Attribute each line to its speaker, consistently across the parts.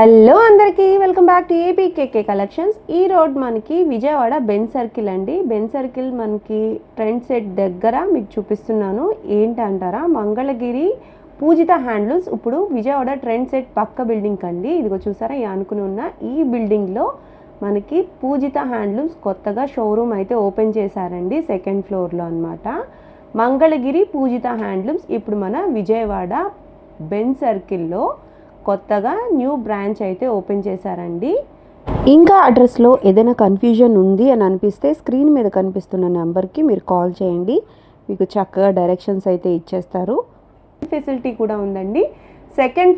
Speaker 1: Hello అందరికీ welcome back to APKK collections. ఈ road మనకి విజయవాడ బెన్ సర్కిల్ అండి. బెన్ సర్కిల్ మనకి ట్రెండ్ సెట్ దగ్గర మీకు చూపిస్తున్నాను. ఏంటంటారా, మంగళగిరి పూజిత హ్యాండ్లూమ్స్ ఇప్పుడు విజయవాడ ట్రెండ్ సెట్ పక్క బిల్డింగ్ అండి. ఇదిగో చూసారా, ఈ అనుకుని ఉన్న ఈ బిల్డింగ్లో మనకి పూజిత హ్యాండ్లూమ్స్ కొత్తగా షోరూమ్ అయితే ఓపెన్ చేశారండి, సెకండ్ ఫ్లోర్లో అనమాట. మంగళగిరి పూజిత హ్యాండ్లూమ్స్ ఇప్పుడు మన విజయవాడ బెన్ సర్కిల్లో కొత్తగా న్యూ బ్రాంచ్ అయితే ఓపెన్ చేశారండి. ఇంకా అడ్రస్లో ఏదైనా కన్ఫ్యూజన్ ఉంది అని అనిపిస్తే స్క్రీన్ మీద కనిపిస్తున్న నెంబర్కి మీరు కాల్ చేయండి, మీకు చక్కగా డైరెక్షన్స్ అయితే ఇచ్చేస్తారు. ఫెసిలిటీ కూడా ఉందండి. సెకండ్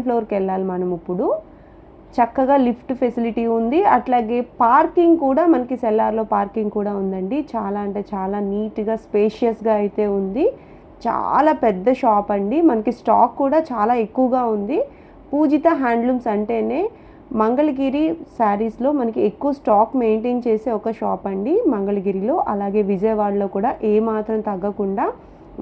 Speaker 1: ఫ్లోర్కి వెళ్ళాలి మనం. ఇప్పుడు చక్కగా లిఫ్ట్ ఫెసిలిటీ ఉంది, అట్లాగే పార్కింగ్ కూడా మనకి సెల్లార్లో పార్కింగ్ కూడా ఉందండి. చాలా అంటే చాలా నీట్గా స్పేషియస్గా అయితే ఉంది. చాలా పెద్ద షాప్ అండి. మనకి స్టాక్ కూడా చాలా ఎక్కువగా ఉంది. పూజిత హ్యాండ్లూమ్స్ అంటేనే మంగళగిరి శారీస్లో మనకి ఎక్కువ స్టాక్ మెయింటైన్ చేసే ఒక షాప్ అండి మంగళగిరిలో. అలాగే విజయవాడలో కూడా ఏమాత్రం తగ్గకుండా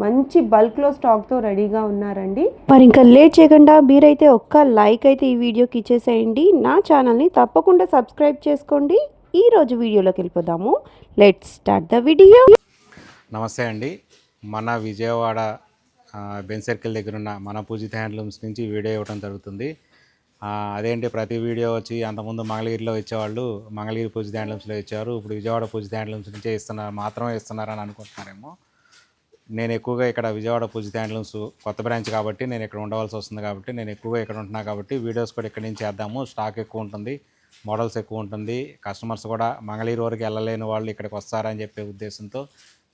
Speaker 1: మంచి బల్క్లో స్టాక్తో రెడీగా ఉన్నారండి. మరి ఇంకా లేట్ చేయకుండా మీరైతే ఒక్క లైక్ అయితే ఈ వీడియోకి ఇచ్చేసేయండి. నా ఛానల్ని తప్పకుండా సబ్స్క్రైబ్ చేసుకోండి. ఈరోజు వీడియోలోకి వెళ్ళిపోదాము. Let's start the video.
Speaker 2: నమస్తే అండి. మన విజయవాడ బెన్ సర్కిల్ దగ్గర ఉన్న మన పూజిత హ్యాండ్లూమ్స్ నుంచి వీడియో ఇవ్వడం జరుగుతుంది. అదేంటి ప్రతి వీడియో వచ్చి అంతకుముందు మంగళగిరిలో ఇచ్చేవాళ్ళు మంగళగిరి పూజిత హ్యాండ్లూమ్స్లో ఇచ్చారు, ఇప్పుడు విజయవాడ పూజిత హ్యాండ్లూమ్స్ నుంచే మాత్రమే ఇస్తున్నారని అనుకుంటున్నారేమో. నేను ఎక్కువగా ఇక్కడ విజయవాడ పూజిత హ్యాండ్లూమ్స్ కొత్త బ్రాంచ్ కాబట్టి నేను ఇక్కడ ఉండవలసి వస్తుంది, కాబట్టి నేను ఎక్కువగా ఇక్కడ ఉంటున్నా కాబట్టి వీడియోస్ కూడా ఇక్కడి నుంచి చేద్దాము. స్టాక్ ఎక్కువ ఉంటుంది, మోడల్స్ ఎక్కువ ఉంటుంది, కస్టమర్స్ కూడా మంగళగిరి వరకు వెళ్ళలేని వాళ్ళు ఇక్కడికి వస్తారని చెప్పే ఉద్దేశంతో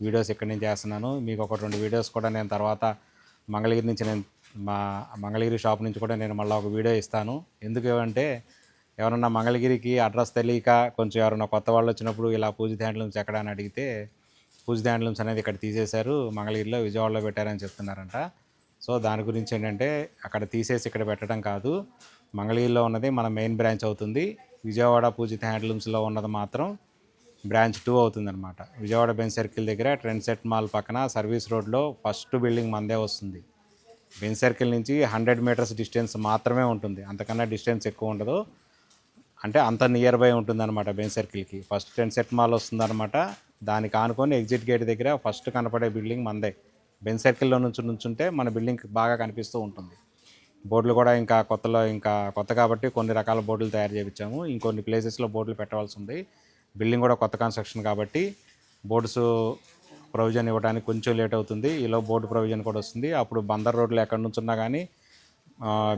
Speaker 2: వీడియోస్ ఇక్కడి నుంచి చేస్తున్నాను. మీకు ఒక 2 వీడియోస్ కూడా నేను తర్వాత మంగళగిరి నుంచి మా మంగళగిరి షాప్ నుంచి కూడా నేను మళ్ళీ ఒక వీడియో ఇస్తాను. ఎందుకు అంటే ఎవరన్నా మంగళగిరికి అడ్రస్ తెలియక కొంచెం ఎవరన్నా కొత్త వాళ్ళు వచ్చినప్పుడు ఇలా పూజిత హ్యాండ్లూమ్స్ ఎక్కడ అని అడిగితే పూజిత హ్యాండ్లూమ్స్ అనేది ఇక్కడ తీసేశారు, మంగళగిరిలో విజయవాడలో పెట్టారని చెప్తున్నారంట. సో దాని గురించి ఏంటంటే అక్కడ తీసేసి ఇక్కడ పెట్టడం కాదు, మంగళగిరిలో ఉన్నది మన మెయిన్ బ్రాంచ్ అవుతుంది. విజయవాడ పూజిత హ్యాండ్లూమ్స్లో ఉన్నది మాత్రం బ్రాంచ్ 2 అవుతుందన్నమాట. విజయవాడ బెన్ సర్కిల్ దగ్గర ట్రెండ్ సెట్ మాల్ పక్కన సర్వీస్ రోడ్లో ఫస్ట్ బిల్డింగ్ మందే వస్తుంది. బెన్ సర్కిల్ నుంచి 100 మీటర్స్ డిస్టెన్స్ మాత్రమే ఉంటుంది, అంతకన్నా డిస్టెన్స్ ఎక్కువ ఉండదు. అంటే అంత నియర్ బై ఉంటుందన్నమాట బెన్ సర్కిల్కి. ఫస్ట్ ట్రెండ్ సెట్ మాల్ వస్తుందన్నమాట. దానికి ఆనుకొని ఎగ్జిట్ గేట్ దగ్గర ఫస్ట్ కనపడే బిల్డింగ్ మందే. బెన్ సర్కిల్లో నుంచుంటే మన బిల్డింగ్ బాగా కనిపిస్తూ ఉంటుంది. బోర్డులు కూడా ఇంకా కొత్త కాబట్టి కొన్ని రకాల బోర్డులు తయారు చేయించాము. ఇంకొన్ని ప్లేసెస్లో బోర్డులు పెట్టవలసి ఉంది. బిల్డింగ్ కూడా కొత్త కన్స్ట్రక్షన్ కాబట్టి బోర్డ్స్ ప్రొవిజన్ ఇవ్వడానికి కొంచెం లేట్ అవుతుంది. ఈలో బోర్డు ప్రొవిజన్ కూడా వస్తుంది. అప్పుడు బందర్ రోడ్లో ఎక్కడి నుంచి ఉన్నా కానీ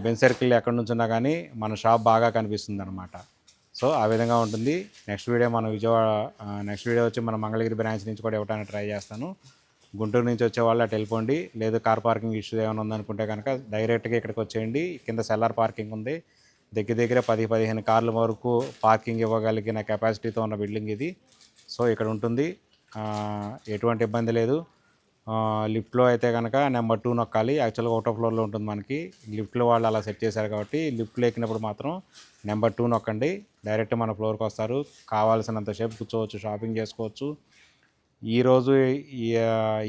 Speaker 2: బెన్ సర్కిల్ ఎక్కడి నుంచి ఉన్నా కానీ మన షాప్ బాగా కనిపిస్తుంది అనమాట. సో ఆ విధంగా ఉంటుంది. నెక్స్ట్ వీడియో వచ్చి మన మంగళగిరి బ్రాంచ్ నుంచి కూడా ఇవ్వడానికి ట్రై చేస్తాను. గుంటూరు నుంచి వచ్చే వాళ్ళు అటు వెళ్ళిపోండి, లేదు కార్ పార్కింగ్ ఇష్యూ ఏమైనా ఉందనుకుంటే కనుక డైరెక్ట్గా ఇక్కడికి వచ్చేయండి. కింద సెల్లార్ పార్కింగ్ ఉంది, దగ్గర 10-15 కార్ల వరకు పార్కింగ్ ఇవ్వగలిగిన కెపాసిటీతో ఉన్న బిల్డింగ్ ఇది. సో ఇక్కడ ఉంటుంది, ఎటువంటి ఇబ్బంది లేదు. లిఫ్ట్లో అయితే కనుక నెంబర్ 2 నొక్కాలి. యాక్చువల్గా 1వ ఫ్లోర్లో ఉంటుంది మనకి. లిఫ్ట్లో వాళ్ళు అలా సెట్ చేశారు కాబట్టి లిఫ్ట్లో ఎక్కినప్పుడు మాత్రం నెంబర్ 2 నొక్కండి, డైరెక్ట్ మన ఫ్లోర్కి వస్తారు. కావాల్సినంతసేపు కూర్చోవచ్చు, షాపింగ్ చేసుకోవచ్చు. ఈరోజు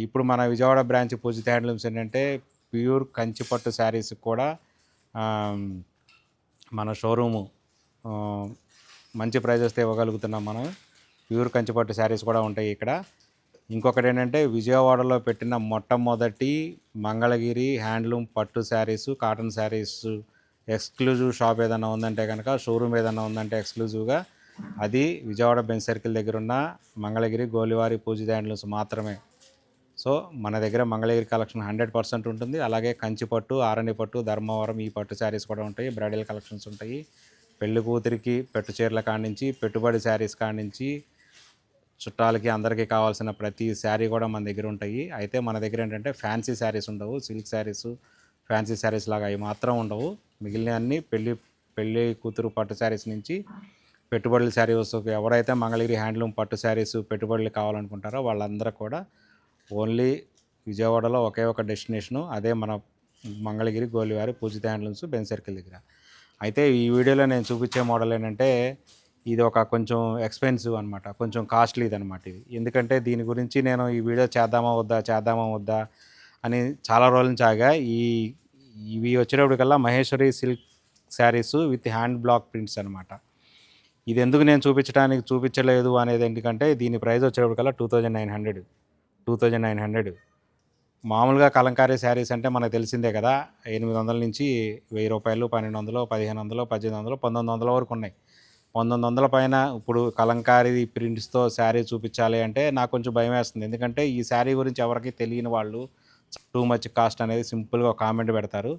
Speaker 2: ఇప్పుడు మన విజయవాడ బ్రాంచ్ పూజిత హ్యాండ్లూమ్స్ ఏంటంటే ప్యూర్ కంచిపట్టు శారీస్ కూడా మన షోరూము మంచి ప్రైజెస్తో ఇవ్వగలుగుతున్నాం మనం. ప్యూర్ కంచిపట్టు శారీస్ కూడా ఉంటాయి ఇక్కడ. ఇంకొకటి ఏంటంటే విజయవాడలో పెట్టిన మొట్టమొదటి మంగళగిరి హ్యాండ్లూమ్ పట్టు saris, cotton saris exclusive shop ఏదైనా ఉందంటే కనుక, షోరూమ్ ఏదైనా ఉందంటే ఎక్స్క్లూజివ్గా అది విజయవాడ బెన్ సర్కిల్ దగ్గర ఉన్న మంగళగిరి గోలివారి పూజిత హ్యాండ్లూమ్స్ మాత్రమే. సో మన దగ్గర మంగళగిరి కలెక్షన్ 100% ఉంటుంది. అలాగే కంచిపట్టు, ఆరణి పట్టు, ధర్మవరం ఈ పట్టు శారీస్ కూడా ఉంటాయి. బ్రైడల్ కలెక్షన్స్ ఉంటాయి. పెళ్లి కూతురికి పెట్టు చీరల కానించి, పెట్టుబడి శారీస్ కానించి, చుట్టాలకి అందరికీ కావాల్సిన ప్రతి శారీ కూడా మన దగ్గర ఉంటాయి. అయితే మన దగ్గర ఏంటంటే ఫ్యాన్సీ శారీస్ ఉండవు, సిల్క్ శారీస్ ఫ్యాన్సీ శారీస్ లాగా అవి మాత్రం ఉండవు. మిగిలిన అన్ని పెళ్లి కూతురు పట్టు శారీస్ నుంచి పెట్టుబడుల శారీ వస్తువు. ఎవరైతే మంగళగిరి హ్యాండ్లూమ్ పట్టు శారీస్ పెట్టుబడులు కావాలనుకుంటారో వాళ్ళందరూ కూడా ఓన్లీ విజయవాడలో ఒకే ఒక డెస్టినేషను, అదే మన మంగళగిరి గోలివారి పూజిత హ్యాండ్లూమ్స్ బెన్ సర్కిల్ దగ్గర. అయితే ఈ వీడియోలో నేను చూపించే మోడల్ ఏంటంటే ఇది ఒక కొంచెం ఎక్స్పెన్సివ్ అనమాట, కొంచెం కాస్ట్లీది అనమాట ఇది. ఎందుకంటే దీని గురించి నేను ఈ వీడియో చేద్దామా వద్దా అని చాలా రోజుల నుంచి ఆగా. ఇవి వచ్చేటప్పటికల్లా Maheshwari saris with hand block prints అనమాట. ఇది ఎందుకు నేను చూపించలేదు అనేది ఎందుకంటే దీని ప్రైస్ వచ్చేటప్పటికల్లా 2900 మామూలుగా కలంకారీ శారీస్ అంటే మనకు తెలిసిందే కదా, 800 నుంచి 1000 రూపాయలు, 1200, 1500, 1800, 1900 వరకు ఉన్నాయి. 1900 పైన ఇప్పుడు కలంకారీ ప్రింట్స్తో శారీ చూపించాలి అంటే నాకు కొంచెం భయం వేస్తుంది. ఎందుకంటే ఈ శారీ గురించి ఎవరికి తెలియని వాళ్ళు టూ మచ్ కాస్ట్ అనేది సింపుల్గా కామెంట్ పెడతారు.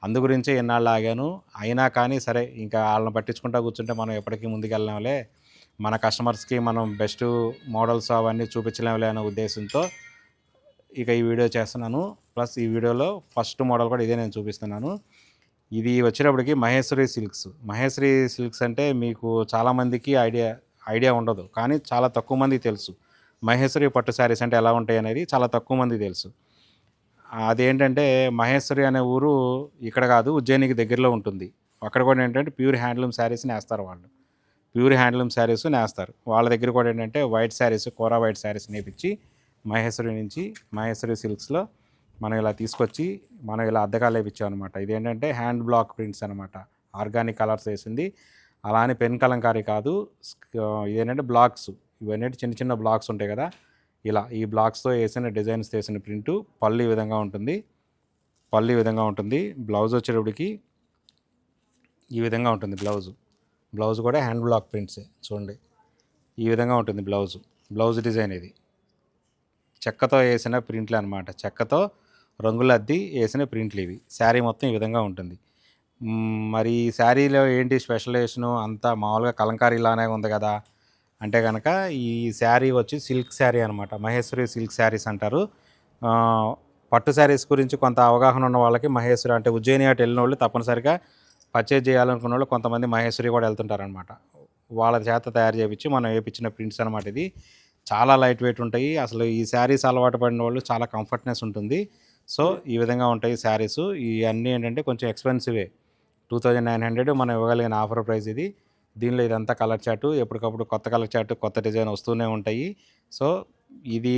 Speaker 2: అందుగురించే ఎన్నాళ్ళు ఆగాను. అయినా కానీ సరే, ఇంకా వాళ్ళని పట్టించుకుంటా కూర్చుంటే మనం ఎప్పటికీ ముందుకెళ్ళలేంలే, మన కస్టమర్స్కి మనం బెస్ట్ మోడల్స్ అవన్నీ చూపించలేంలే అనే ఉద్దేశంతో ఇక ఈ వీడియో చేస్తున్నాను. ప్లస్ ఈ వీడియోలో ఫస్ట్ మోడల్ కూడా ఇదే నేను చూపిస్తున్నాను. ఇది వచ్చేటప్పటికి మహేశ్వరి సిల్క్స్ అంటే మీకు చాలామందికి ఐడియా ఉండదు, కానీ చాలా తక్కువ మందికి తెలుసు. మహేశ్వరి పట్టు శారీస్ అంటే ఎలా ఉంటాయి అనేది చాలా తక్కువ మందికి తెలుసు. అదేంటంటే మహేశ్వరి అనే ఊరు ఇక్కడ కాదు, ఉజ్జయినికి దగ్గరలో ఉంటుంది. అక్కడ కూడా ఏంటంటే ప్యూర్ హ్యాండ్లూమ్ శారీస్ నేస్తారు వాళ్ళు. వాళ్ళ దగ్గర కూడా ఏంటంటే వైట్ శారీస్, కోరా వైట్ శారీస్ నేపించి మహేశ్వరి సిల్క్స్లో మనం ఇలా తీసుకొచ్చి మనం ఇలా అద్దకాలు వేయించాం అనమాట. ఇదేంటంటే హ్యాండ్ బ్లాక్ ప్రింట్స్ అనమాట, ఆర్గానిక్ కలర్స్ వేసింది. అలా అని పెన్ కలంకారీ కాదు, ఇదేంటంటే బ్లాక్స్, ఇవన్నీ చిన్న చిన్న బ్లాక్స్ ఉంటాయి కదా, ఇలా ఈ బ్లాక్స్తో వేసిన డిజైన్స్ వేసిన ప్రింటు. పళ్ళు ఈ విధంగా ఉంటుంది. బ్లౌజ్ వచ్చేటప్పటికి ఈ విధంగా ఉంటుంది. బ్లౌజ్ కూడా హ్యాండ్ బ్లాక్ ప్రింట్సే. చూడండి, ఈ విధంగా ఉంటుంది బ్లౌజ్ డిజైన్. ఇది చెక్కతో వేసిన ప్రింట్లు అనమాట, చెక్కతో రంగులు అద్ది వేసిన ప్రింట్లు ఇవి. శారీ మొత్తం ఈ విధంగా ఉంటుంది. మరి ఈ శారీలో ఏంటి స్పెషలైజేషను? అంతా మామూలుగా కలంకారీలానే ఉంది కదా అంటే కనుక, ఈ శారీ వచ్చి సిల్క్ శారీ అనమాట. మహేశ్వరి సిల్క్ శారీస్ అంటారు. పట్టు శారీస్ గురించి కొంత అవగాహన ఉన్న వాళ్ళకి మహేశ్వరి అంటే ఉజ్జయిని అటు వెళ్ళిన వాళ్ళు తప్పనిసరిగా పర్చేజ్ చేయాలనుకున్న వాళ్ళు కొంతమంది మహేశ్వరి కూడా వెళ్తుంటారనమాట. వాళ్ళ చేత తయారు చేయించి మనం వేయించిన ప్రింట్స్ అనమాట. ఇది చాలా లైట్ వెయిట్ ఉంటాయి. అసలు ఈ శారీస్ అలవాటు పడిన వాళ్ళు చాలా కంఫర్ట్నెస్ ఉంటుంది. సో ఈ విధంగా ఉంటాయి శారీస్. ఇవన్నీ ఏంటంటే కొంచెం ఎక్స్పెన్సివే. 2900 మనం ఇవ్వగలిగిన ఆఫర్ ప్రైస్ ఇది. దీనిలో ఇదంతా కలర్ చార్టు, ఎప్పటికప్పుడు కొత్త కలర్ చార్టు, కొత్త డిజైన్ వస్తూనే ఉంటాయి. సో ఇది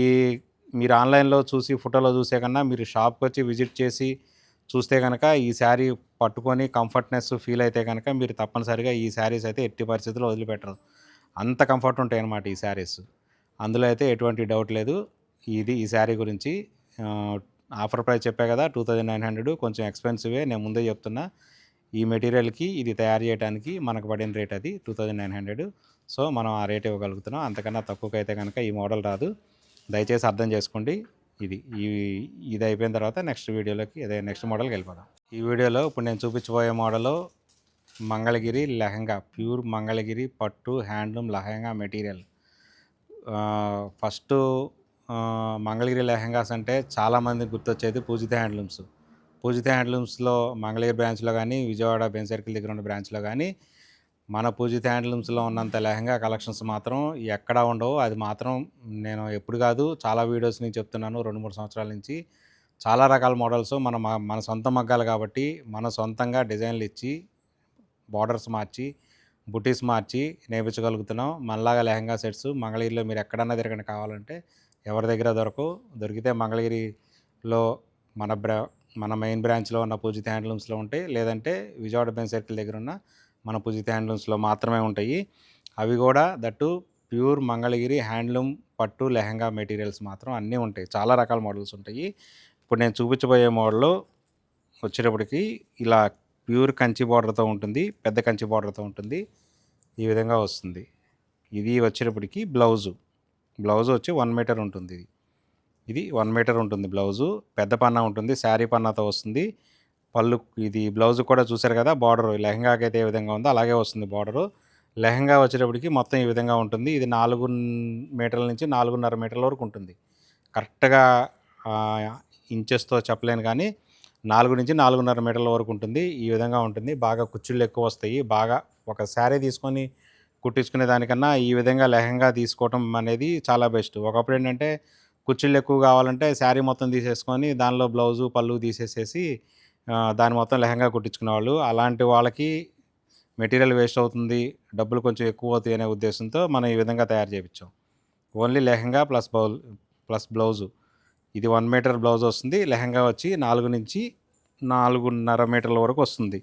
Speaker 2: మీరు ఆన్లైన్లో చూసి ఫోటోలో చూసే కన్నా మీరు షాప్కి వచ్చి విజిట్ చేసి చూస్తే కనుక, ఈ శారీ పట్టుకొని కంఫర్ట్నెస్ ఫీల్ అయితే కనుక మీరు తప్పనిసరిగా ఈ శారీస్ అయితే ఎట్టి పరిస్థితుల్లో వదిలిపెట్టరు. అంత కంఫర్ట్ ఉంటాయి అన్నమాట ఈ శారీస్. అందులో అయితే ఎటువంటి డౌట్ లేదు. ఇది ఈ శారీ గురించి ఆఫర్ ప్రైస్ చెప్పా కదా, 2900, కొంచెం ఎక్స్పెన్సివే. నేను ముందే చెప్తున్నా, ఈ మెటీరియల్కి ఇది తయారు చేయడానికి మనకు పడిన రేట్ అది 2900. సో మనం ఆ రేట్ ఇవ్వగలుగుతున్నాం. అంతకన్నా తక్కువకి అయితే కనుక ఈ మోడల్ రాదు. దయచేసి అర్థం చేసుకోండి. ఇది అయిపోయిన తర్వాత నెక్స్ట్ మోడల్కి వెళ్ళిపోదాం. ఈ వీడియోలో ఇప్పుడు నేను చూపించబోయే మోడలు మంగళగిరి లెహంగా, ప్యూర్ మంగళగిరి పట్టు handloom lehenga material. First Mangalagiri lehengas అంటే చాలామంది గుర్తొచ్చేది పూజిత హ్యాండ్లూమ్స్లో మంగళగిరి బ్రాంచ్లో కానీ, విజయవాడ బెన్ సర్కిల్ దగ్గర ఉన్న బ్రాంచ్లో కానీ మన పూజిత హ్యాండ్లూమ్స్లో ఉన్నంత లెహంగా కలెక్షన్స్ మాత్రం ఎక్కడా ఉండవు. అది మాత్రం నేను ఎప్పుడు కాదు, చాలా వీడియోస్ నుంచి చెప్తున్నాను, 2-3 సంవత్సరాల నుంచి. చాలా రకాల మోడల్స్ మన సొంత మగ్గాలు కాబట్టి మన సొంతంగా డిజైన్లు ఇచ్చి బార్డర్స్ మార్చి బుటీస్ మార్చి నేర్పించగలుగుతున్నాం. మనలాగా లెహంగా సెట్స్ మంగళగిరిలో మీరు ఎక్కడన్నా తిరగండి, కావాలంటే ఎవరి దగ్గర దొరికితే మంగళగిరిలో మన మెయిన్ బ్రాంచ్లో ఉన్న పూజిత హ్యాండ్లూమ్స్లో ఉంటాయి. లేదంటే విజయవాడ బెన్ సర్కిల్ దగ్గర ఉన్న మన పూజిత హ్యాండ్లూమ్స్లో మాత్రమే ఉంటాయి. అవి కూడా దట్టు ప్యూర్ మంగళగిరి హ్యాండ్లూమ్ పట్టు లెహంగా మెటీరియల్స్ మాత్రం అన్నీ ఉంటాయి. చాలా రకాల మోడల్స్ ఉంటాయి. ఇప్పుడు నేను చూపించబోయే మోడల్ వచ్చేటప్పటికి ఇలా ప్యూర్ కంచి బార్డర్తో ఉంటుంది, పెద్ద కంచి బార్డర్తో ఉంటుంది. ఈ విధంగా వస్తుంది. ఇది వచ్చేటప్పటికి బ్లౌజ్ వచ్చి 1 మీటర్ ఉంటుంది. ఇది 1 మీటర్ ఉంటుంది బ్లౌజు. పెద్ద పన్నా ఉంటుంది, శారీ పన్నాతో వస్తుంది. పళ్ళు ఇది బ్లౌజ్ కూడా చూసారు కదా, బార్డర్ లెహంగాకి అయితే ఏ విధంగా ఉందో అలాగే వస్తుంది బార్డరు. లెహంగా వచ్చేటప్పటికి మొత్తం ఈ విధంగా ఉంటుంది. ఇది 4 మీటర్ల నుంచి 4.5 మీటర్ల వరకు ఉంటుంది. కరెక్ట్గా ఇంచెస్తో చెప్పలేను కానీ 4 నుంచి 4.5 మీటర్ల వరకు ఉంటుంది. ఈ విధంగా ఉంటుంది. బాగా కుచ్చుళ్ళు ఎక్కువ వస్తాయి. బాగా ఒక శారీ తీసుకొని కుట్టించుకునే దానికన్నా ఈ విధంగా లెహంగా తీసుకోవటం అనేది చాలా బెస్ట్. ఒకప్పుడు ఏంటంటే కుచ్చుళ్ళు ఎక్కువ కావాలంటే శారీ మొత్తం తీసేసుకొని దానిలో బ్లౌజు పళ్ళు తీసేసేసి దాని మొత్తం లెహంగా కుట్టించుకునేవాళ్ళు. అలాంటి వాళ్ళకి మెటీరియల్ వేస్ట్ అవుతుంది, డబ్బులు కొంచెం ఎక్కువ అవుతాయి అనే ఉద్దేశంతో మనం ఈ విధంగా తయారు చేయించాం. Only lehenga plus blouse. ఇది 1 మీటర్ బ్లౌజ్ వస్తుంది. లెహంగా వచ్చి 4 నుంచి 4.5 మీటర్ల వరకు వస్తుంది.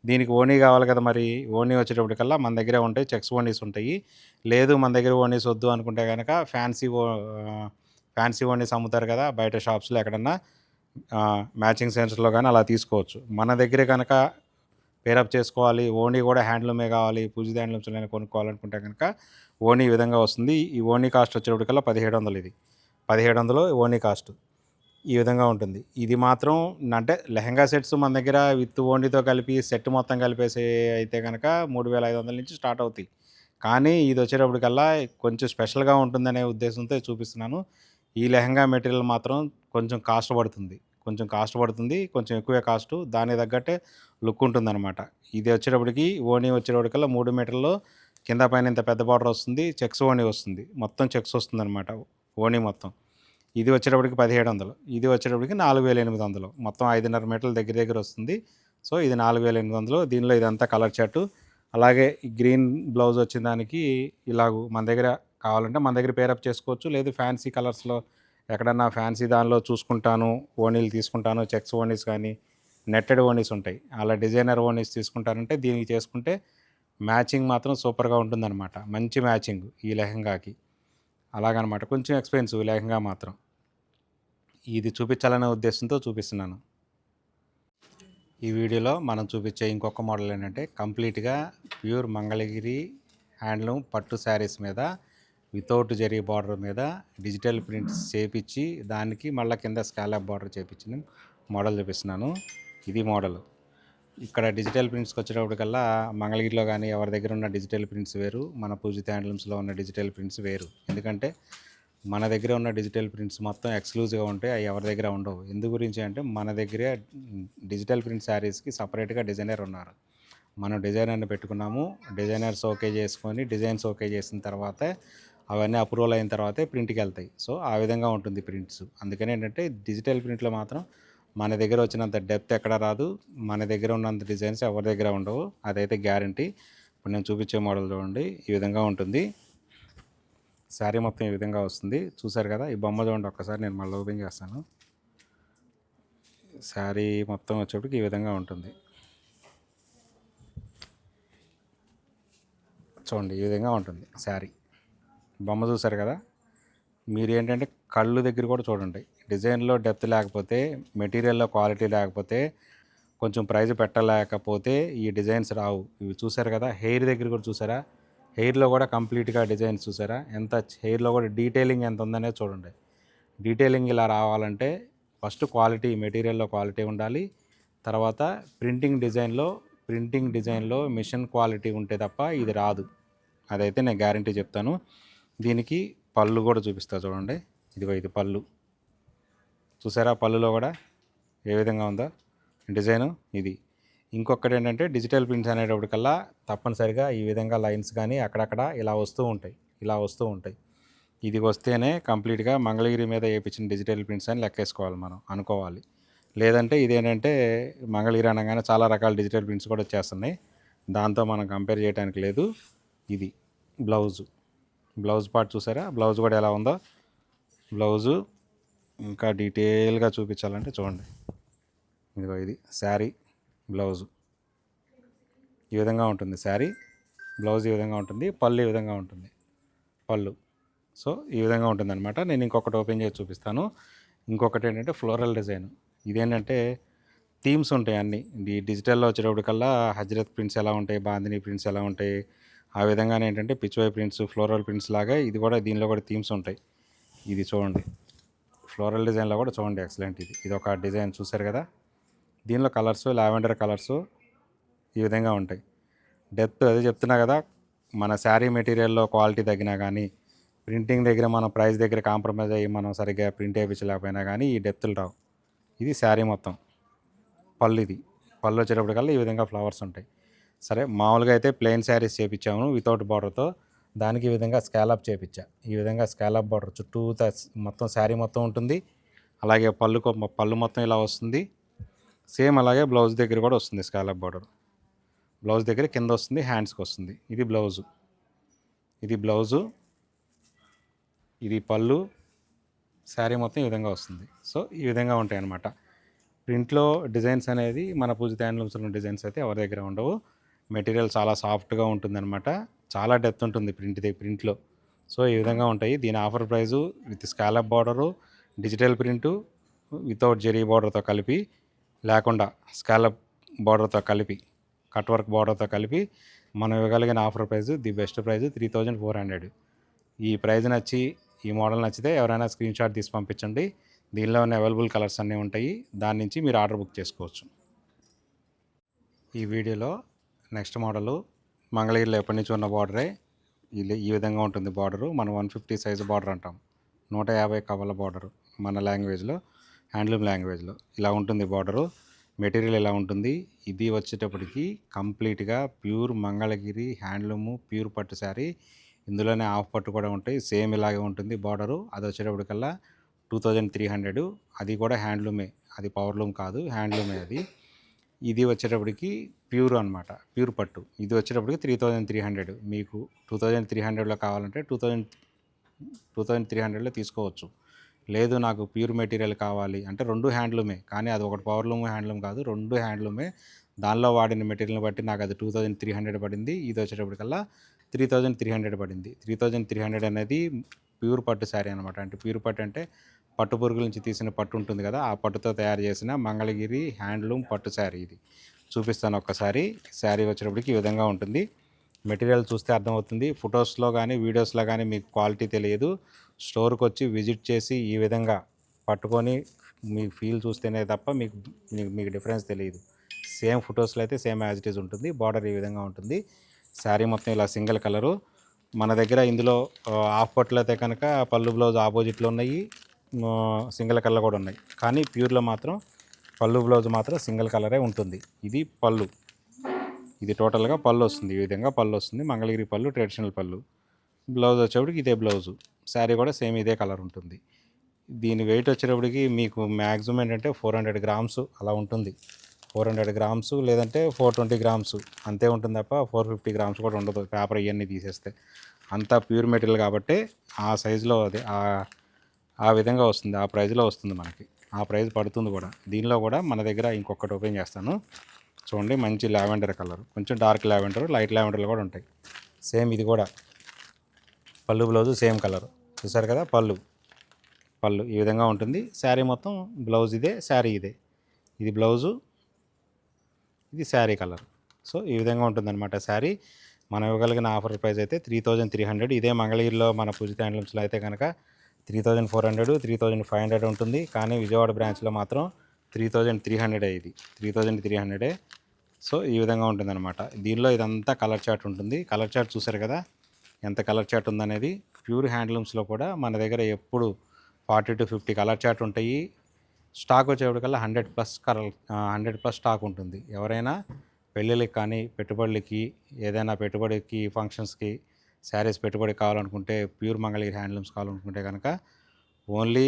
Speaker 2: దీనికి ఓనీ కావాలి కదా, మరి ఓనీ వచ్చేటప్పటికల్లా మన దగ్గరే ఉంటాయి, చెక్స్ ఓనీస్ ఉంటాయి. లేదు మన దగ్గర ఓనీస్ వద్దు అనుకుంటే కనుక ఫ్యాన్సీ ఓనీస్ అమ్ముతారు కదా బయట షాప్స్లో ఎక్కడన్నా మ్యాచింగ్ సెంటర్స్లో కానీ అలా తీసుకోవచ్చు. మన దగ్గరే కనుక పేరప్ చేసుకోవాలి, ఓనీ కూడా హ్యాండ్లూమే కావాలి, పూజిత హ్యాండ్లూమ్స్లోనే కొనుక్కోవాలనుకుంటే కనుక ఓనీ ఈ విధంగా వస్తుంది. ఈ ఓనీ కాస్ట్ వచ్చేటప్పటికల్లా 1700. ఇది 1700 ఓనీ కాస్ట్ ఈ విధంగా ఉంటుంది. ఇది మాత్రం అంటే లెహంగా సెట్స్ మన దగ్గర విత్ ఓనీతో కలిపి సెట్ మొత్తం కలిపేసి అయితే కనుక 3500 నుంచి స్టార్ట్ అవుతాయి. కానీ ఇది వచ్చేటప్పటికల్లా కొంచెం స్పెషల్గా ఉంటుందనే ఉద్దేశంతో చూపిస్తున్నాను. ఈ లెహంగా మెటీరియల్ మాత్రం కొంచెం కాస్ట్ పడుతుంది, కొంచెం ఎక్కువే కాస్టు, దానికి తగ్గట్టే లుక్ ఉంటుందన్నమాట. ఇది వచ్చేటప్పటికి ఓనీ వచ్చేటప్పటికల్లా 3 మీటర్లో కింద పైన ఇంత పెద్ద బార్డర్ వస్తుంది, చెక్స్ ఓనీ వస్తుంది, మొత్తం చెక్స్ వస్తుందన్నమాట ఓనీ మొత్తం. ఇది వచ్చేటప్పటికి 1700, ఇది వచ్చేటప్పటికి 4800, మొత్తం 5.5 మీటర్ల దగ్గర దగ్గర వస్తుంది. సో ఇది 4800. దీనిలో ఇదంతా కలర్ చార్టు. అలాగే ఈ గ్రీన్ బ్లౌజ్ వచ్చిన దానికి ఇలాగూ మన దగ్గర కావాలంటే మన దగ్గర పేరప్ చేసుకోవచ్చు. లేదు ఫ్యాన్సీ కలర్స్లో ఎక్కడన్నా ఫ్యాన్సీ దానిలో చూసుకుంటాను, ఓనీలు తీసుకుంటాను, చెక్స్ ఓనీస్ కానీ నెట్టెడ్ ఓనీస్ ఉంటాయి, అలా డిజైనర్ ఓనీస్ తీసుకుంటారంటే దీనికి చేసుకుంటే మ్యాచింగ్ మాత్రం సూపర్గా ఉంటుందన్నమాట. మంచి మ్యాచింగ్ ఈ లెహంగాకి అలాగనమాట. కొంచెం ఎక్స్పెన్సివ్ లెహంగా మాత్రం. ఇది చూపించాలనే ఉద్దేశంతో చూపిస్తున్నాను. ఈ వీడియోలో మనం చూపించే ఇంకొక మోడల్ ఏంటంటే కంప్లీట్గా ప్యూర్ మంగళగిరి హ్యాండ్లూమ్ పట్టు శారీస్ మీద వితౌట్ జరీ బార్డర్ మీద డిజిటల్ ప్రింట్స్ చేపించి దానికి మళ్ళీ కింద స్కాలప్ బార్డర్ చేపించిన మోడల్ చూపిస్తున్నాను. ఇది మోడల్. ఇక్కడ డిజిటల్ ప్రింట్స్కి వచ్చేటప్పటికల్లా మంగళగిరిలో కానీ ఎవరి దగ్గర ఉన్న డిజిటల్ ప్రింట్స్ వేరు, మన పూజిత హ్యాండ్లూమ్స్లో ఉన్న డిజిటల్ ప్రింట్స్ వేరు. ఎందుకంటే మన దగ్గర ఉన్న డిజిటల్ ప్రింట్స్ మొత్తం ఎక్స్క్లూజివ్గా ఉంటాయి, అవి ఎవరి దగ్గర ఉండవు. ఎందు గురించి అంటే మన దగ్గరే డిజిటల్ ప్రింట్ శారీస్కి సపరేట్గా డిజైనర్ ఉన్నారు. మనం డిజైనర్ని పెట్టుకున్నాము, డిజైనర్స్ ఓకే చేసుకొని డిజైన్స్ ఓకే చేసిన తర్వాత అవన్నీ అప్రూవల్ అయిన తర్వాతే ప్రింట్కి వెళ్తాయి. సో ఆ విధంగా ఉంటుంది ప్రింట్స్. అందుకని ఏంటంటే డిజిటల్ ప్రింట్లో మాత్రం మన దగ్గర వచ్చినంత డెప్త్ ఎక్కడ రాదు, మన దగ్గర ఉన్నంత డిజైన్స్ ఎవరి దగ్గర ఉండవు, అదైతే గ్యారంటీ. ఇప్పుడు నేను చూపించే మోడల్ చూడండి, ఈ విధంగా ఉంటుంది. శారీ మొత్తం ఈ విధంగా వస్తుంది. చూసారు కదా, ఈ బొమ్మ చూడండి ఒక్కసారి, నేను మళ్ళీ ఓపెన్ చేస్తాను. శారీ మొత్తం వచ్చేప్పటికి ఈ విధంగా ఉంటుంది. చూడండి ఈ విధంగా ఉంటుంది శారీ. బొమ్మ చూసారు కదా, మీరు ఏంటంటే కళ్ళు దగ్గర కూడా చూడండి. డిజైన్లో డెప్త్ లేకపోతే, మెటీరియల్లో క్వాలిటీ లేకపోతే, కొంచెం ప్రైస్ పెట్టలేకపోతే ఈ డిజైన్స్ రావు. ఇవి చూసారు కదా, హెయిర్ దగ్గర కూడా చూసారా, హెయిర్లో కూడా కంప్లీట్గా డిజైన్స్ చూసారా, ఎంత హెయిర్లో కూడా డీటెయిలింగ్ ఎంత ఉందనే చూడండి. డీటెయిలింగ్ ఇలా రావాలంటే ఫస్ట్ క్వాలిటీ, మెటీరియల్లో క్వాలిటీ ఉండాలి. తర్వాత ప్రింటింగ్ డిజైన్లో మిషన్ క్వాలిటీ ఉంటే తప్ప ఇది రాదు, అదైతే నేను గ్యారంటీ చెప్తాను. దీనికి పళ్ళు కూడా చూపిస్తా చూడండి. ఇదిగో ఇది పళ్ళు, చూసారా, పళ్ళులో కూడా ఏ విధంగా ఉందో డిజైను. ఇది ఇంకొకటి ఏంటంటే డిజిటల్ ప్రింట్స్ అనేటప్పటికల్లా తప్పనిసరిగా ఈ విధంగా లైన్స్ కానీ అక్కడక్కడ ఇలా వస్తూ ఉంటాయి. ఇది వస్తేనే కంప్లీట్గా మంగళగిరి మీద వేయించిన డిజిటల్ ప్రింట్స్ అని లెక్కేసుకోవాలి, మనం అనుకోవాలి. లేదంటే ఇదేంటంటే మంగళగిరి అనగానే చాలా రకాల డిజిటల్ ప్రింట్స్ కూడా వచ్చేస్తున్నాయి, దాంతో మనం కంపేర్ చేయడానికి లేదు. ఇది బ్లౌజ్ పార్ట్ చూసారా, బ్లౌజ్ కూడా ఎలా ఉందో. బ్లౌజు ఇంకా డీటెయిల్గా చూపించాలంటే చూడండి, ఇదిగో ఇది శారీ బ్లౌజు ఈ విధంగా ఉంటుంది. శారీ బ్లౌజ్ ఈ విధంగా ఉంటుంది, పళ్ళు ఈ విధంగా ఉంటుంది. పళ్ళు సో ఈ విధంగా ఉంటుంది అనమాట. నేను ఇంకొకటి ఓపెన్ చేసి చూపిస్తాను. ఇంకొకటి ఏంటంటే ఫ్లోరల్ డిజైన్. ఇదేంటంటే థీమ్స్ ఉంటాయి అన్నీ. డిజిటల్లో వచ్చేటప్పటికల్లా హజరత్ ప్రింట్స్ ఎలా ఉంటాయి, బాందిని ప్రింట్స్ ఎలా ఉంటాయి, ఆ విధంగానే ఏంటంటే పిచ్వై ప్రింట్స్, ఫ్లోరల్ ప్రింట్స్ లాగా ఇది కూడా, దీనిలో కూడా థీమ్స్ ఉంటాయి. ఇది చూడండి, ఫ్లోరల్ డిజైన్లో కూడా చూడండి ఎక్సలెంట్. ఇది ఒక డిజైన్ చూసారు కదా, దీనిలో కలర్స్ లావెండర్ కలర్స్ ఈ విధంగా ఉంటాయి. డెప్త్ అదే చెప్తున్నా కదా, మన శారీ మెటీరియల్లో క్వాలిటీ తగ్గినా కానీ, ప్రింటింగ్ దగ్గర మనం ప్రైస్ దగ్గర కాంప్రమైజ్ అయ్యి మనం సరిగ్గా ప్రింట్ వేయించలేకపోయినా కానీ ఈ డెప్త్లు రావు. ఇది శారీ మొత్తం. పళ్ళు వచ్చేటప్పటికల్లా ఈ విధంగా ఫ్లవర్స్ ఉంటాయి. సరే, మామూలుగా అయితే ప్లెయిన్ శారీస్ చేయించాము వితౌట్ బార్డర్తో, దానికి ఈ విధంగా స్కాలప్ చేయించా. ఈ విధంగా స్కాలప్ బార్డర్ చుట్టూ మొత్తం శారీ మొత్తం ఉంటుంది. అలాగే పళ్ళు మొత్తం ఇలా వస్తుంది. సేమ్ అలాగే బ్లౌజ్ దగ్గర కూడా వస్తుంది స్కాలప్ బార్డర్. బ్లౌజ్ దగ్గర కింద వస్తుంది, హ్యాండ్స్కి వస్తుంది. ఇది బ్లౌజు, ఇది పళ్ళు, శారీ మొత్తం ఈ విధంగా వస్తుంది. సో ఈ విధంగా ఉంటాయి అన్నమాట. ప్రింట్లో డిజైన్స్ అనేది మన పూజిత హ్యాండ్లూమ్స్లో డిజైన్స్ అయితే ఎవరి దగ్గర ఉండవు. మెటీరియల్ చాలా సాఫ్ట్గా ఉంటుందన్నమాట. చాలా డెప్త్ ఉంటుంది ప్రింట్లో. సో ఈ విధంగా ఉంటాయి. దీని offer price with scallop border, digital print, without zari బార్డర్తో కలిపి, లేకుండా స్కాలప్ బార్డర్తో కలిపి, కట్ వర్క్ బార్డర్తో కలిపి మనం ఇవ్వగలిగిన offer price, the best price 3400. ఈ ప్రైజ్ నచ్చి, ఈ మోడల్ నచ్చితే ఎవరైనా స్క్రీన్ షాట్ తీసి పంపించండి. దీనిలో ఉన్న అవైలబుల్ కలర్స్ అన్నీ ఉంటాయి. దాని నుంచి మీరు ఆర్డర్ బుక్ చేసుకోవచ్చు. ఈ వీడియోలో నెక్స్ట్ మోడలు మంగళగిరిలో ఎప్పటి నుంచి ఉన్న బార్డరే. ఈ విధంగా ఉంటుంది బార్డరు. మనం 150 సైజు బార్డర్ అంటాం. 150 కవల బార్డరు మన లాంగ్వేజ్లో, హ్యాండ్లూమ్ లాంగ్వేజ్లో ఇలా ఉంటుంది బార్డరు. మెటీరియల్ ఇలా ఉంటుంది. ఇది వచ్చేటప్పటికి కంప్లీట్గా ప్యూర్ మంగళగిరి హ్యాండ్లూము, ప్యూర్ పట్టు శారీ. ఇందులోనే హాఫ్ పట్టు కూడా ఉంటాయి. సేమ్ ఇలాగే ఉంటుంది బార్డరు. అది వచ్చేటప్పటికల్లా 2300. అది కూడా హ్యాండ్లూమే, అది పవర్లూమ్ కాదు, హ్యాండ్లూమే అది. ఇది వచ్చేటప్పటికి ప్యూర్ అనమాట, ప్యూర్ పట్టు. ఇది వచ్చేటప్పటికి 3300. మీకు 2300లో కావాలంటే 2300లో తీసుకోవచ్చు. లేదు నాకు ప్యూర్ మెటీరియల్ కావాలి అంటే 2 హ్యాండ్లూమే, కానీ అది ఒకటి పవర్లూమ్ హ్యాండ్లూమ్ కాదు, 2 హ్యాండ్లూమే. దానిలో వాడిన మెటీరియల్ని బట్టి నాకు అది 2300 పడింది. ఇది వచ్చేటప్పటికల్లా 3300 పడింది. 3300 అనేది ప్యూర్ పట్టు శారీ అనమాట. అంటే ప్యూర్ పట్టు అంటే పట్టు పురుగుల నుంచి తీసిన పట్టు ఉంటుంది కదా, ఆ పట్టుతో తయారు చేసిన మంగళగిరి హ్యాండ్లూమ్ పట్టు శారీ. ఇది చూపిస్తాను ఒక్కసారి. శారీ వచ్చేటప్పటికి ఈ విధంగా ఉంటుంది. మెటీరియల్ చూస్తే అర్థమవుతుంది. ఫొటోస్లో కానీ వీడియోస్లో కానీ మీకు క్వాలిటీ తెలియదు. స్టోర్కి వచ్చి విజిట్ చేసి ఈ విధంగా పట్టుకొని మీకు ఫీల్ చూస్తేనే తప్ప మీకు డిఫరెన్స్ తెలియదు. సేమ్ ఫొటోస్లో అయితే సేమ్ యాజ్ ఇట్ ఈజ్ ఉంటుంది. బార్డర్ ఈ విధంగా ఉంటుంది. శారీ మొత్తం ఇలా సింగిల్ కలరు. మన దగ్గర ఇందులో హాఫ్ పట్టులు అయితే కనుక పళ్ళు బ్లౌజ్ ఆపోజిట్లో ఉన్నాయి, సింగిల్ కలర్ కూడా ఉన్నాయి. కానీ ప్యూర్లో మాత్రం పళ్ళు బ్లౌజ్ మాత్రం సింగిల్ కలరే ఉంటుంది. ఇది పళ్ళు. ఇది టోటల్గా పళ్ళు వస్తుంది. ఈ విధంగా పళ్ళు వస్తుంది. మంగళగిరి పళ్ళు, ట్రెడిషనల్ పళ్ళు. బ్లౌజ్ వచ్చేప్పటికి ఇదే బ్లౌజు. శారీ కూడా సేమ్ ఇదే కలర్ ఉంటుంది. దీని వెయిట్ వచ్చేటప్పటికి మీకు మ్యాక్సిమం ఏంటంటే 400 గ్రామ్స్ అలా ఉంటుంది. 400 గ్రామ్స్ లేదంటే 420 గ్రామ్స్ అంతే ఉంటుంది తప్ప 450 గ్రామ్స్ కూడా ఉండదు పేపర్ ఇవన్నీ తీసేస్తే. అంతా ప్యూర్ మెటీరియల్ కాబట్టి ఆ సైజులో అది ఆ విధంగా వస్తుంది. ఆ ప్రైజ్లో వస్తుంది మనకి. ఆ ప్రైజ్ పడుతుంది కూడా. దీనిలో కూడా మన దగ్గర ఇంకొకటి ఓపెన్ చేస్తాను చూడండి. మంచి లావెండర్ కలర్, కొంచెం డార్క్ లావెండర్, లైట్ లావెండర్లు కూడా ఉంటాయి. సేమ్ ఇది కూడా పళ్ళు బ్లౌజు సేమ్ కలర్. చూసారు కదా, పళ్ళు ఈ విధంగా ఉంటుంది. శారీ మొత్తం బ్లౌజ్ ఇదే, శారీ ఇదే. ఇది బ్లౌజు, ఇది శారీ కలర్. సో ఈ విధంగా ఉంటుందన్నమాట శారీ. మనం ఇవ్వగలిగిన ఆఫర్ ప్రైస్ అయితే 3300. ఇదే మంగళగిరిలో మన పూజిత హ్యాండ్లూమ్స్లో అయితే కనుక 3400, 3500 ఉంటుంది. కానీ విజయవాడ బ్రాంచ్లో మాత్రం 3300 ఇది 3300. సో ఈ విధంగా ఉంటుందన్నమాట. దీనిలో ఇదంతా కలర్ చార్ట్ ఉంటుంది. కలర్ చార్ట్ చూసారు కదా ఎంత కలర్ చార్ట్ ఉందనేది. ప్యూర్ హ్యాండ్లూమ్స్లో కూడా మన దగ్గర ఎప్పుడు 40 to 50 కలర్ చార్ట్ ఉంటాయి. స్టాక్ వచ్చేప్పటికల్లా 100+ స్టాక్ ఉంటుంది. ఎవరైనా పెళ్ళిళ్ళకి కానీ పెట్టుబడులకి, ఏదైనా పెట్టుబడికి, ఫంక్షన్స్కి శారీస్ పెట్టుబడి కావాలనుకుంటే, ప్యూర్ మంగళగిరి హ్యాండ్లూమ్స్ కావాలనుకుంటే కనుక only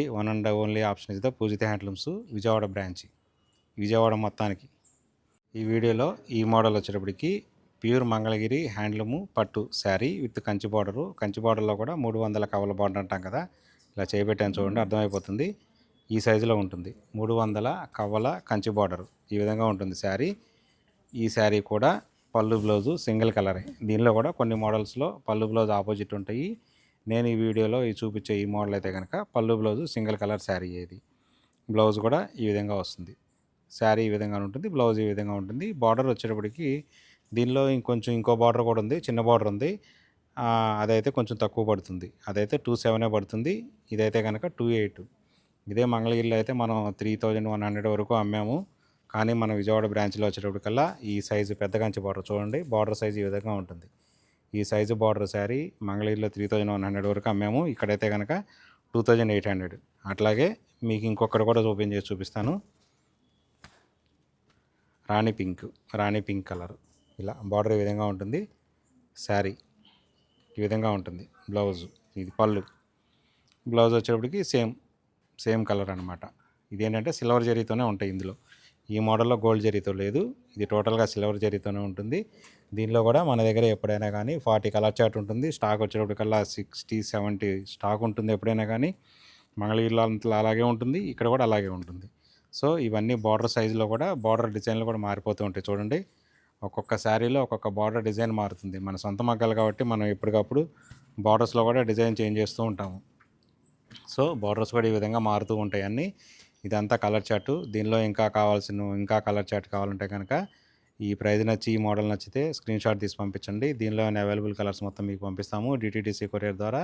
Speaker 2: only option is the Pujitha handlooms Vijayawada branch, Vijayawada మొత్తానికి. ఈ వీడియోలో ఈ మోడల్ వచ్చేటప్పటికి ప్యూర్ మంగళగిరి హ్యాండ్లూము పట్టు శారీ విత్ కంచి బార్డరు. కంచి బార్డర్లో కూడా 300 కవల బార్డర్ అంటాం కదా, ఇలా చేయబెట్టాను చూడండి, అర్థమైపోతుంది. ఈ సైజులో ఉంటుంది. 300 కవల కంచి బార్డరు ఈ విధంగా ఉంటుంది శారీ. ఈ శారీ కూడా పళ్ళు బ్లౌజు సింగిల్ కలరే. దీనిలో కూడా కొన్ని మోడల్స్లో పళ్ళు బ్లౌజ్ ఆపోజిట్ ఉంటాయి. నేను ఈ వీడియోలో చూపించే ఈ మోడల్ అయితే కనుక పళ్ళు బ్లౌజు సింగిల్ కలర్ శారీ. ఏది బ్లౌజ్ కూడా ఈ విధంగా వస్తుంది. శారీ ఈ విధంగా ఉంటుంది, బ్లౌజ్ ఈ విధంగా ఉంటుంది. బార్డర్ వచ్చేటప్పటికి దీనిలో ఇంకో బార్డర్ కూడా ఉంది, చిన్న బార్డర్ ఉంది. అదైతే కొంచెం తక్కువ పడుతుంది. అదైతే 27 పడుతుంది. ఇదైతే కనుక 28. ఇదే మంగళగిరిలో అయితే మనం 3100 వరకు అమ్మాము. కానీ మన విజయవాడ బ్రాంచ్లో వచ్చేటప్పటికల్లా ఈ సైజు పెద్ద కంచి బార్డర్ చూడండి, బార్డర్ సైజు ఈ విధంగా ఉంటుంది. ఈ సైజు బార్డర్ శారీ మంగళగిరిలో 3100 వరకు అమ్మాము. ఇక్కడైతే కనుక 2800. అట్లాగే మీకు ఇంకొకటి కూడా ఓపెన్ చేసి చూపిస్తాను. రాణి పింక్ కలర్. ఇలా బార్డర్ ఈ విధంగా ఉంటుంది. శారీ ఈ విధంగా ఉంటుంది. బ్లౌజ్ ఇది పళ్ళు. బ్లౌజ్ వచ్చేటప్పటికి సేమ్ కలర్ అనమాట. ఇదేంటంటే సిల్వర్ జరీతోనే ఉంటాయి ఇందులో. ఈ మోడల్లో గోల్డ్ జరీతో లేదు, ఇది టోటల్గా సిల్వర్ జరీతోనే ఉంటుంది. దీనిలో కూడా మన దగ్గర ఎప్పుడైనా కానీ 40 కలర్ చార్ట్ ఉంటుంది. స్టాక్ వచ్చేటప్పటికల్లా 60-70 స్టాక్ ఉంటుంది ఎప్పుడైనా కానీ. మంగళగిరిలో అంతా అలాగే ఉంటుంది, ఇక్కడ కూడా అలాగే ఉంటుంది. సో ఇవన్నీ బార్డర్ సైజులో కూడా బార్డర్ డిజైన్లు కూడా మారిపోతూ ఉంటాయి. చూడండి, ఒక్కొక్క శారీలో ఒక్కొక్క బార్డర్ డిజైన్ మారుతుంది. మన సొంత మగ్గాలు కాబట్టి మనం ఎప్పటికప్పుడు బార్డర్స్లో కూడా డిజైన్ చేంజ్ చేస్తూ ఉంటాము. సో బార్డర్స్ కూడా ఈ విధంగా మారుతూ ఉంటాయి అన్నీ. ఇదంతా కలర్ చార్టు. దీనిలో ఇంకా కలర్ చార్ట్ కావాలంటే కనుక ఈ ప్రైజ్ నచ్చి ఈ మోడల్ నచ్చితే స్క్రీన్ షాట్ తీసి పంపించండి. దీనిలో అవైలబుల్ కలర్స్ మొత్తం మీకు పంపిస్తాము. DTDC కొరియర్ ద్వారా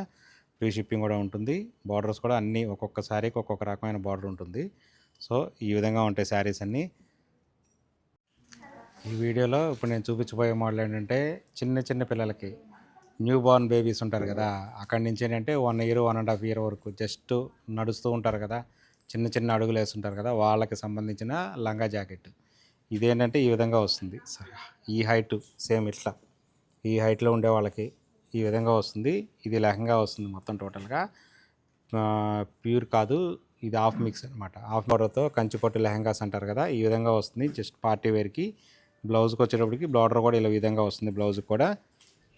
Speaker 2: ఫ్రీ షిప్పింగ్ కూడా ఉంటుంది. బార్డర్స్ కూడా అన్నీ ఒక్కొక్క శారీకి ఒక్కొక్క రకమైన బార్డర్ ఉంటుంది. సో ఈ విధంగా ఉంటాయి శారీస్ అన్నీ. ఈ వీడియోలో ఇప్పుడు నేను చూపించబోయే మోడల్ ఏంటంటే చిన్న చిన్న పిల్లలకి న్యూ బార్న్ బేబీస్ ఉంటారు కదా, అక్కడి నుంచి ఏంటంటే 1 ఇయర్ 1.5 ఇయర్ వరకు జస్ట్ నడుస్తూ ఉంటారు కదా, చిన్న చిన్న అడుగులు వేస్తుంటారు కదా, వాళ్ళకి సంబంధించిన లంగా జాకెట్. ఇదేంటంటే ఈ విధంగా వస్తుంది. ఈ హైట్ సేమ్ ఇట్లా ఈ హైట్లో ఉండే వాళ్ళకి ఈ విధంగా వస్తుంది. ఇది లెహంగా వస్తుంది మొత్తం టోటల్గా. ప్యూర్ కాదు, ఇది హాఫ్ మిక్స్ అనమాట. హాఫ్ బార్డర్తో కంచిపట్టు లెహంగాస్ అంటారు కదా, ఈ విధంగా వస్తుంది. జస్ట్ పార్టీ వేర్కి. బ్లౌజ్కి వచ్చేటప్పటికి బార్డర్ కూడా ఇలా విధంగా వస్తుంది. బ్లౌజ్కి కూడా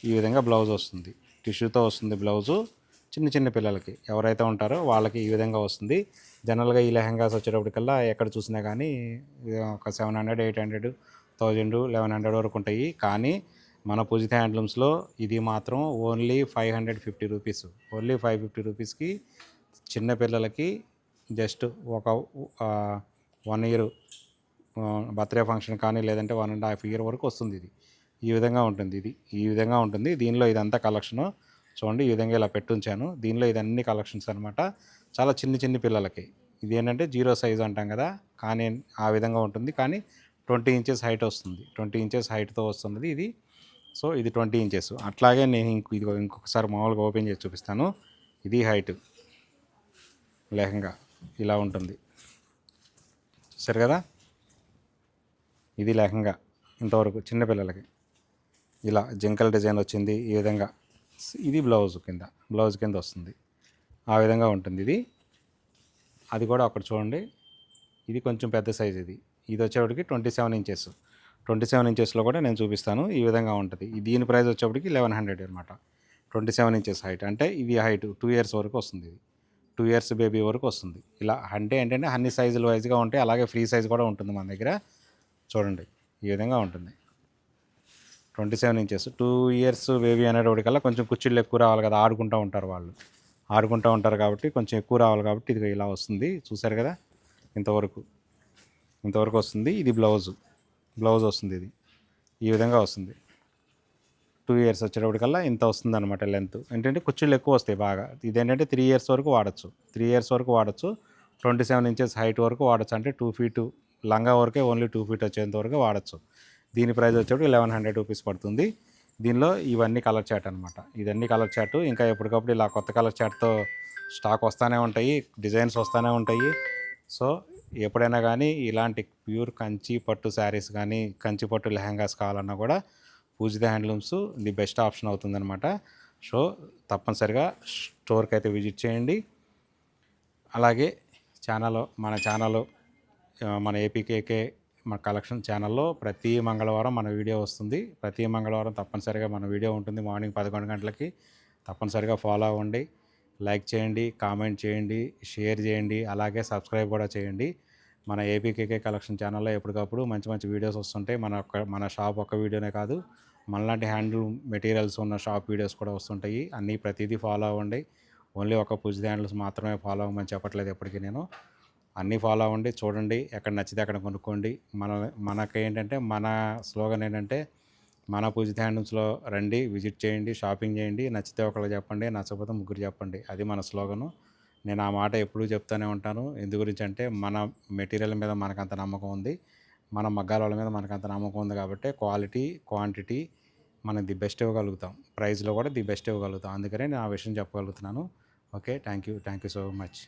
Speaker 2: ఈ విధంగా బ్లౌజ్ వస్తుంది. టిష్యూతో వస్తుంది బ్లౌజు. చిన్న చిన్న పిల్లలకి ఎవరైతే ఉంటారో వాళ్ళకి ఈ విధంగా వస్తుంది. జనరల్గా ఈ లెహంగాస్ వచ్చేటప్పటికల్లా ఎక్కడ చూసినా కానీ ఒక 700, 800, 1000, 1100 వరకు ఉంటాయి. కానీ మన పూజిత హ్యాండ్లూమ్స్లో ఇది మాత్రం ఓన్లీ 550 రూపీస్. ఓన్లీ 550 రూపీస్కి చిన్న పిల్లలకి జస్ట్ ఒక 1 ఇయర్ బర్త్డే ఫంక్షన్ కానీ లేదంటే 1.5 ఇయర్ వరకు వస్తుంది. ఇది ఈ విధంగా ఉంటుంది. ఈ విధంగా ఉంటుంది. దీనిలో ఇదంతా కలెక్షను చూడండి. ఈ విధంగా ఇలా పెట్టుంచాను. దీనిలో ఇదన్నీ కలెక్షన్స్ అనమాట. చాలా చిన్ని పిల్లలకి. ఇది ఏంటంటే 0 సైజ్ అంటాం కదా, కానీ ఆ విధంగా ఉంటుంది. కానీ 20 ఇంచెస్ హైట్ వస్తుంది. 20 ఇంచెస్ హైట్తో వస్తున్నది ఇది. సో ఇది 20 ఇంచెస్. అట్లాగే నేను ఇంకొకసారి మామూలుగా ఓపెన్ చేసి చూపిస్తాను. ఇది హైట్ లెహంగా ఇలా ఉంటుంది. చూసారు కదా, ఇది లెహంగా ఇంతవరకు చిన్నపిల్లలకి ఇలా జింకల్ డిజైన్ వచ్చింది ఈ విధంగా. ఇది బ్లౌజ్ కింద వస్తుంది. ఆ విధంగా ఉంటుంది ఇది. అది కూడా అక్కడ చూడండి, ఇది కొంచెం పెద్ద సైజ్. ఇది వచ్చేప్పటికి 27 ఇంచెస్. 27 ఇంచెస్లో కూడా నేను చూపిస్తాను. ఈ విధంగా ఉంటుంది. దీని ప్రైస్ వచ్చేప్పటికి 1100 అనమాట. 27 ఇంచెస్ హైట్ అంటే ఇది హైట్ 2 ఇయర్స్ వరకు వస్తుంది. ఇది 2 ఇయర్స్ బేబీ వరకు వస్తుంది. ఇలా అంటే ఏంటంటే అన్ని సైజుల వైజ్గా ఉంటాయి. అలాగే ఫ్రీ సైజ్ కూడా ఉంటుంది మన దగ్గర. చూడండి ఈ విధంగా ఉంటుంది. 27 ఇంచెస్ 2 ఇయర్స్ బేబీ అనేటప్పటికల్లా కొంచెం కుర్చీలు ఎక్కువ రావాలి కదా, ఆడుకుంటూ ఉంటారు కాబట్టి కొంచెం ఎక్కువ రావాలి కాబట్టి ఇది ఇలా వస్తుంది. చూసారు కదా, ఇంతవరకు వస్తుంది. ఇది బ్లౌజ్ వస్తుంది. ఇది ఈ విధంగా వస్తుంది. 2 ఇయర్స్ వచ్చేటప్పటికల్లా ఇంత వస్తుంది అనమాట లెంత్. ఏంటంటే కుర్చీలు ఎక్కువ వస్తాయి బాగా. ఇదేంటంటే 3 ఇయర్స్ వరకు వాడచ్చు. 27 ఇంచెస్ హైట్ వరకు వాడచ్చు. అంటే 2 ఫీటు లంగా వరకే ఓన్లీ 2 ఫీట్ వచ్చేంత వరకు వాడచ్చు. దీని ప్రైస్ వచ్చేప్పుడు 1100 రూపీస్ పడుతుంది. దీనిలో ఇవన్నీ కలర్ చాట్ అనమాట. ఇదన్నీ కలర్ చాట్. ఇంకా ఎప్పటికప్పుడు ఇలా కొత్త కలర్ చాట్తో స్టాక్ వస్తూనే ఉంటాయి, డిజైన్స్ వస్తూనే ఉంటాయి. సో ఎప్పుడైనా కానీ ఇలాంటి ప్యూర్ కంచి పట్టు శారీస్ కానీ కంచి పట్టు లెహంగాస్ కావాలన్నా కూడా పూజిత హ్యాండ్లూమ్స్ ది బెస్ట్ ఆప్షన్ అవుతుందన్నమాట. సో తప్పనిసరిగా స్టోర్కి అయితే విజిట్ చేయండి. అలాగే మన ఛానల్ మన ఏపీకేకే మా కలెక్షన్ ఛానల్లో ప్రతి మంగళవారం మన వీడియో వస్తుంది. ప్రతి మంగళవారం తప్పనిసరిగా మన వీడియో ఉంటుంది. మార్నింగ్ 11 గంటలకి తప్పనిసరిగా ఫాలో అవ్వండి. లైక్ చేయండి, కామెంట్ చేయండి, షేర్ చేయండి, అలాగే సబ్స్క్రైబ్ కూడా చేయండి. మన ఏపీకేకే కలెక్షన్ ఛానల్లో ఎప్పటికప్పుడు మంచి వీడియోస్ వస్తుంటాయి. మన షాప్ ఒక్క వీడియోనే కాదు, మనలాంటి హ్యాండ్లూమ్ మెటీరియల్స్ ఉన్న షాప్ వీడియోస్ కూడా వస్తుంటాయి. ప్రతిదీ ఫాలో అవ్వండి. ఓన్లీ ఒక పూజిత హ్యాండ్లూమ్స్ మాత్రమే ఫాలో అవ్వమని చెప్పట్లేదు ఎప్పటికీ నేను. అన్నీ ఫాలో అవ్వండి, చూడండి, ఎక్కడ నచ్చితే అక్కడ కొనుక్కోండి. మనకేంటంటే మన స్లోగన్ ఏంటంటే మన పూజిత హ్యాండ్లూమ్స్లో రండి, విజిట్ చేయండి, షాపింగ్ చేయండి, నచ్చితే ఒకళ్ళు చెప్పండి, నచ్చకపోతే ముగ్గురు చెప్పండి. అది మన స్లోగను. నేను ఆ మాట ఎప్పుడూ చెప్తూనే ఉంటాను. ఎందు గురించి అంటే మన మెటీరియల్ మీద మనకంత నమ్మకం ఉంది, మన మగ్గాల వాళ్ళ మీద మనకంత నమ్మకం ఉంది కాబట్టి క్వాలిటీ క్వాంటిటీ మనం ది బెస్ట్ ఇవ్వగలుగుతాం. ప్రైస్లో కూడా ది బెస్ట్ ఇవ్వగలుగుతాం. అందుకనే నేను ఆ విషయం చెప్పగలుగుతున్నాను. Okay, thank you so much.